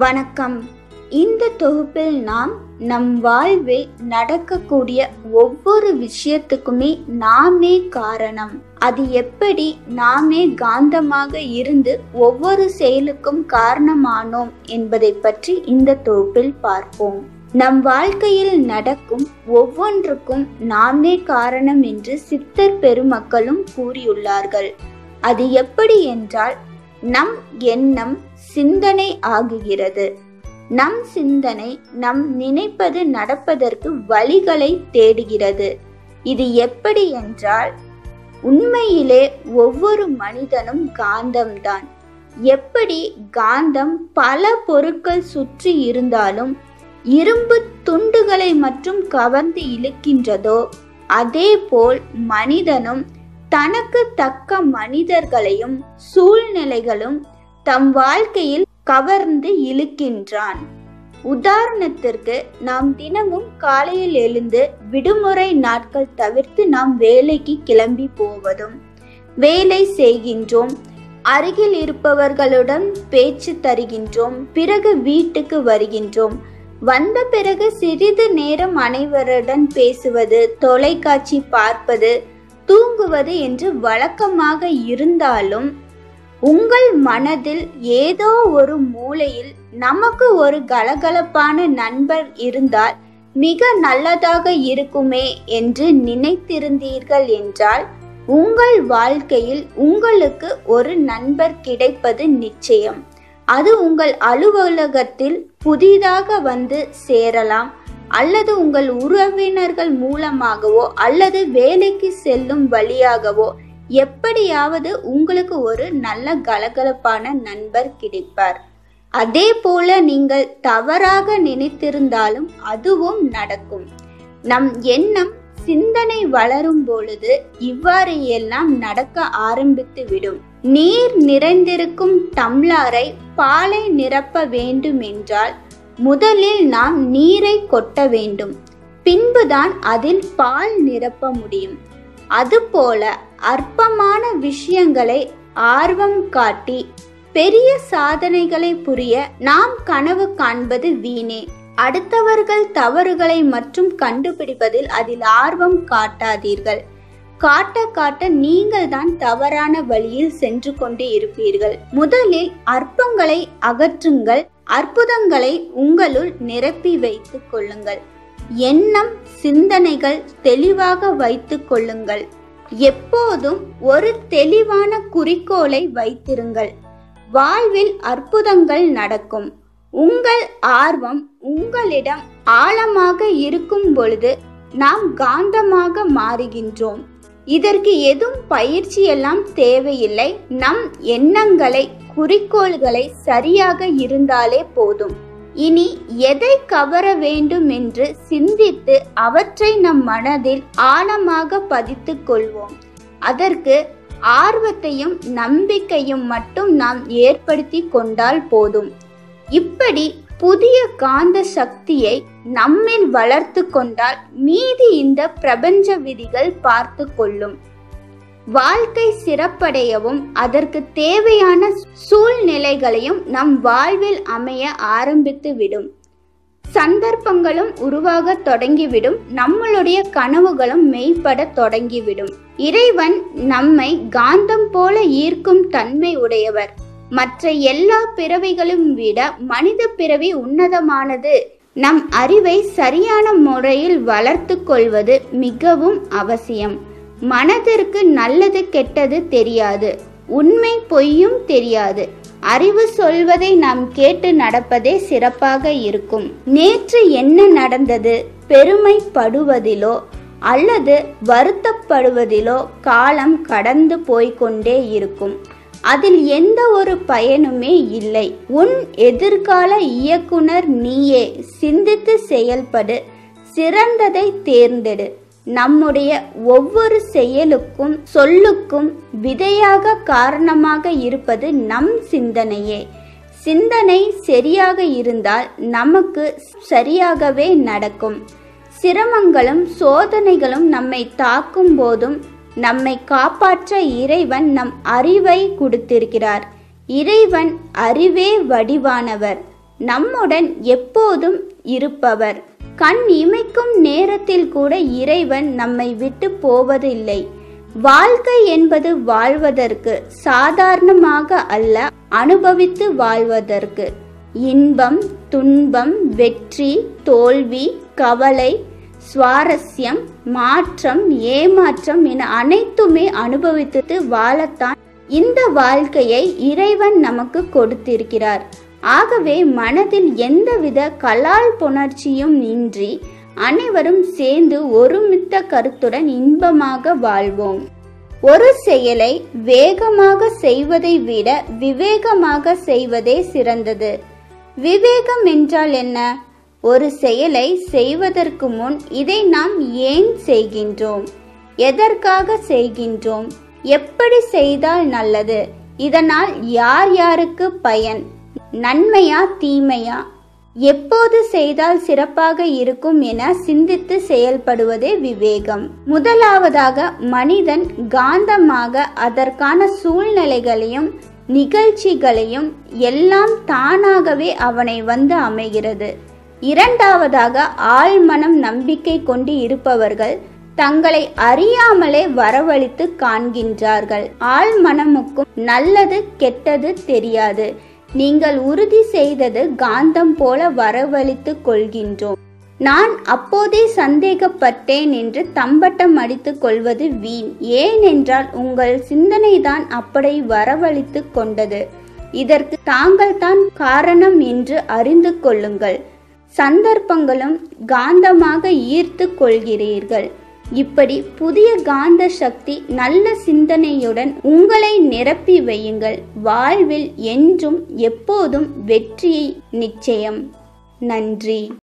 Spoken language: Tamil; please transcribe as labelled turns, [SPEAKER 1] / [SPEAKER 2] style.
[SPEAKER 1] வணக்கம். இந்த தொகுப்பில் நாம் நம் வாழ்வில் நடக்கக்கூடிய ஒவ்வொரு விஷயத்துக்குமே நாமே காரணம், அது எப்படி நாமே காந்தமாக இருந்து ஒவ்வொரு செயலுக்கும் காரணமானோம் என்பதை பற்றி இந்த தொகுப்பில் பார்ப்போம். நம் வாழ்க்கையில் நடக்கும் ஒவ்வொன்றுக்கும் நாமே காரணம் என்று சித்தர் பெருமக்களும் கூறியுள்ளார்கள். அது எப்படி என்றால், நம் எண்ணம் சிந்தனை ஆகுகிறது. நம் சிந்தனை நம் நினைப்பது நடப்பதற்கு வழிகளை தேடுகிறது. இது எப்படி என்றால், உண்மையிலே ஒவ்வொரு மனிதனும் காந்தம்தான். எப்படி காந்தம் பல பொருட்கள் சுற்றி இருந்தாலும் இரும்பு துண்டுகளை மட்டும் கவர்ந்து இழுக்கின்றதோ, அதே போல் மனிதனும் தனக்கு தக்க மனிதர்களையும் சூழ்நிலைகளும் தம் வாழ்க்கையில் கவர்ந்து இழுக்கின்றான். உதாரணத்திற்கு, நாம் தினமும் காலையில் எழுந்து விடுமுறை நாட்கள் தவிர்த்து நாம் வேலைக்கு கிளம்பி போவதும், வேலை செய்கின்றோம், அருகில் இருப்பவர்களுடன் பேச்சு தருகின்றோம், பிறகு வீட்டுக்கு வருகின்றோம். வந்த பிறகு சிறிது நேரம் அனைவருடன் பேசுவது, தொலைக்காட்சி பார்ப்பது, தூங்குவது என்று வழக்கமாக இருந்தாலும், உங்கள் மனதில் ஏதோ ஒரு மூலையில் நமக்கு ஒரு கலகலப்பான நண்பர் இருந்தால் மிக நல்லதாக இருக்குமே என்று நினைத்திருந்தீர்கள் என்றால், உங்கள் வாழ்க்கையில் உங்களுக்கு ஒரு நண்பர் கிடைப்பது நிச்சயம். அது உங்கள் அலுவலகத்தில் புதிதாக வந்து சேரலாம், அல்லது உங்கள் உறவினர்கள் மூலமாகவோ அல்லது வேலைக்கு செல்லும் வழியாகவோ எப்படியாவது உங்களுக்கு ஒரு நல்ல கலகலப்பான நண்பர் கிடைப்பார். அதே போல நீங்கள் தவறாக நினைத்திருந்தாலும் அதுவும் நடக்கும். நம் எண்ணம் சிந்தனை வளரும் பொழுது இவ்வாறு எல்லாம் நடக்க ஆரம்பித்து விடும். நீர் நிறைந்திருக்கும் டம்ளரை பாலை நிரப்ப வேண்டும் என்றால் முதலில் நாம் நீரை கொட்ட வேண்டும், பின்புதான் அதில் பால் நிரப்ப முடியும். அதுபோல அற்பமான விஷயங்களை ஆர்வம் காட்டி பெரிய சாதனைகளை புரிய நாம் கனவு காண்பது வீணே. அடுத்தவர்கள் தவறுகளை மற்றும் கண்டுபிடிப்பதில் அதில் ஆர்வம் காட்டாதீர்கள். காட்ட காட்ட நீங்கள் தான் தவறான வழியில் சென்று கொண்டு இருப்பீர்கள். முதலில் அற்பங்களை அகற்றுங்கள், அற்புதங்களை உங்களுள் நிரப்பி வைத்துக் கொள்ளுங்கள். எண்ணம் சிந்தனைகள் தெளிவாக வைத்துக் கொள்ளுங்கள். எப்போதும் ஒரு தெளிவான குறிக்கோளை வைத்திருங்கள். வாழ்வில் அற்புதங்கள் நடக்கும். உங்கள் ஆர்வம் உங்களிடம் ஆழமாக இருக்கும் பொழுது நாம் காந்தமாக மாறுகின்றோம். இதற்கு எதுவும் பயிற்சி எல்லாம் தேவையில்லை. நம் எண்ணங்களை, குறிக்கோள்களை சரியாக இருந்தாலே போதும். இனி எதை கவர வேண்டும் என்று சிந்தித்து அவற்றை நம் மனதில் ஆழமாக பதித்துக் கொள்வோம். அதற்கு ஆர்வத்தையும் நம்பிக்கையும் மட்டும் நாம் ஏற்படுத்தி கொண்டால் போதும். இப்படி புதிய காந்த சக்தியை நம்மில் வளர்த்து கொண்டால் மீதி இந்த பிரபஞ்ச விதிகள் பார்த்து கொள்ளும். வாழ்க்கை சிறப்படையவும் அதற்கு தேவையான சூழ்நிலைகளையும் நம் வாழ்வில் அமைய ஆரம்பித்து விடும். சந்தர்ப்பங்களும் உருவாக தொடங்கிவிடும். நம்மளுடைய கனவுகளும் மெய்ப்பட தொடங்கிவிடும். இறைவன் நம்மை காந்தம் போல ஈர்க்கும் தன்மை உடையவர். மற்ற எல்லா பிறவிகளும் விட மனித பிறவி உன்னதமானது. நம் அறிவை சரியான முறையில் வளர்த்து கொள்வது மிகவும் அவசியம். மனதிற்கு நல்லது கெட்டது தெரியாது, உண்மை பொய்யும் தெரியாது. அறிவு சொல்வதை நாம் கேட்டு நடப்பதே சிறப்பாக இருக்கும். நேற்று என்ன நடந்தது பெருமைப்படுவதிலோ அல்லது வருத்தப்படுவதிலோ காலம் கடந்து போய்கொண்டே இருக்கும். அதில் எந்த ஒரு பயனுமே இல்லை. உன் எதிர்கால இயக்குனர் நீயே. சிந்தித்து செயல்படு, சிறந்ததை தேர்ந்தெடு. நம்முடைய ஒவ்வொரு செயலுக்கும் சொல்லுக்கும் விதையாக காரணமாக இருப்பது நம் சிந்தனையே. சிந்தனை சரியாக இருந்தால் நமக்கு சரியாகவே நடக்கும். சிரமங்களும் சோதனைகளும் நம்மை தாக்கும் போதும் நம்மை காப்பாற்ற இறைவன் நம் அறிவை கொடுத்திருக்கிறார். இறைவன் அறிவே வடிவானவர். நம்முடன் எப்போதும் இருப்பவர். கண் இமைக்கும் நேரத்தில் கூட இறைவன் நம்மை விட்டு போவதில்லை. வாழ்க்கை என்பது வாழ்வதற்கு, சாதாரணமாக அல்ல, அனுபவித்து வாழ்வதற்கு. இன்பம், துன்பம், வெற்றி, தோல்வி, கவலை, சுவாரஸ்யம், மாற்றம், ஏமாற்றம் என அனைத்துமே அனுபவித்து வாழத்தான் இந்த வாழ்க்கையை இறைவன் நமக்கு கொடுத்திருக்கிறார். ஆகவே மனதில் எந்தவித கலால் புணர்ச்சியும் இன்றி அனைவரும் சேர்ந்து ஒருமித்த கருத்துடன் இன்பமாக வாழ்வோம். ஒரு செயலை வேகமாக செய்வதை விட விவேகமாக செய்வதே சிறந்தது. விவேகம் என்றால் என்ன? ஒரு செயலை செய்வதற்கு முன் இதை நாம் ஏன் செய்கின்றோம், எதற்காக செய்கின்றோம், எப்படி செய்தால் நல்லது, இதனால் யார் யாருக்கு பயன், நன்மையா தீமையா, எப்போது செய்தால் சிறப்பாக இருக்கும் என சிந்தித்து செயல்படுவதே விவேகம். முதலாவதாக மனிதன் காந்தமாக அதற்கான சூழ்நிலைகளையும் நிகழ்ச்சிகளையும் எல்லாம் தானாகவே அவனை வந்து அமைகிறது. இரண்டாவதாக ஆழ்மனம் நம்பிக்கை கொண்டு இருப்பவர்கள் தங்களை அறியாமலே வரவழைத்து காண்கின்றார்கள். ஆழ்மனமுக்கும் நல்லது கெட்டது தெரியாது. நீங்கள் உறுதி செய்தது காந்தம் போல வரவழைத்து கொள்கின்றோம். நான் அப்போதே சந்தேகப்பட்டேன் என்று தம்பட்டம் அடித்துக் கொள்வது வீண். ஏனென்றால் உங்கள் சிந்தனைதான் அப்படி வரவழைத்து கொண்டது. இதற்கு தாங்கள் தான் காரணம் என்று அறிந்து கொள்ளுங்கள். சந்தர்ப்பங்களும் காந்தமாக ஈர்த்து கொள்கிறீர்கள். இப்படி புதிய காந்த சக்தி நல்ல சிந்தனையுடன் உங்களை நிரப்பி வையுங்கள். வாழ்வில் என்றும் எப்போதும் வெற்றியை நிச்சயம். நன்றி.